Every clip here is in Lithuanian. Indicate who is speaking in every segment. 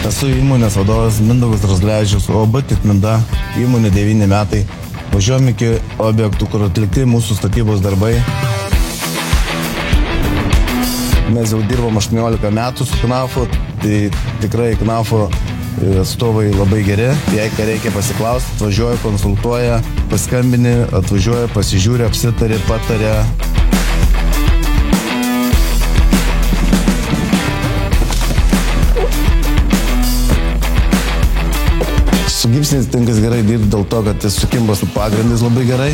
Speaker 1: Esu įmonės vadovas Mindaugas Razlevičius, OAB Titminda, įmonė 9 metai. Važiuojam iki objektų, kur atlikti mūsų statybos darbai. Mes jau dirbam 18 metų su Knafu, tai tikrai Knafo atstovai labai geri. Jei ką reikia pasiklausti, atvažiuoja, konsultuoja, paskambini, atvažiuoja, pasižiūri, apsitarė, patarė. Su gipsiniais tinkas gerai dirbti dėl to, kad jis sukimba su pagrindais labai gerai.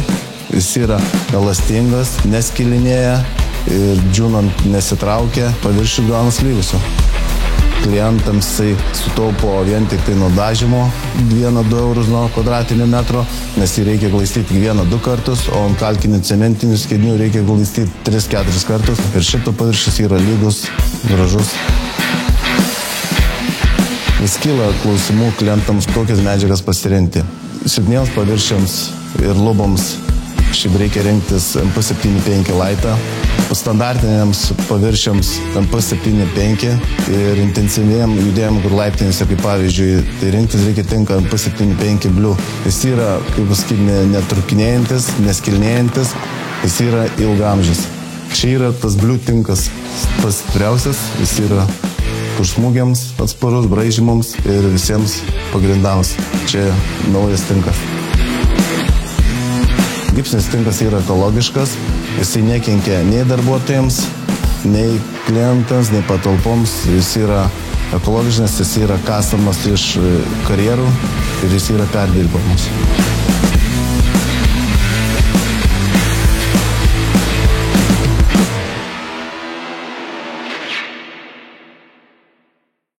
Speaker 1: Jis yra elastingas, neskilinėja ir džiūnant nesitraukia, paviršių gauna slyvusių. Klientams jisai sutaupo vien tik tai nuo dažymo 1-2 eurus nuo kvadratinio metro, nes jį reikia glaistyti 1-2 kartus, o ant kalkinių cementinių skiedinių reikia glaistyti 3-4 kartus. Ir šito paviršius yra lygus, gražus. Vis kyla klausimų klientams, kokias medžiagas pasirinkti. Silpniems paviršiams ir luboms šiaip reikia rinktis MP75 Lightą. Standartiniams paviršiams MP75 ir intensyviem judėjimam, kur laiptinėse, kaip pavyzdžiui, tai rinktis reikia tinka MP75 Blue. Jis yra, kaip pasakyti, netrukinėjantis, neskilinėjantis, jis yra ilgamžis. Čia yra tas Blue tinkas pats stipriausias, jis yra smūgiams atsparus, braižymams ir visiems pagrindams. Čia naujas tinkas. Gipsinis tinkas yra ekologiškas, jisai nekenkia nei darbuotojams, nei klientams, nei patalpoms. Jis yra ekologiškas, jis yra kasamas iš karjerų ir jis yra perdirbamas.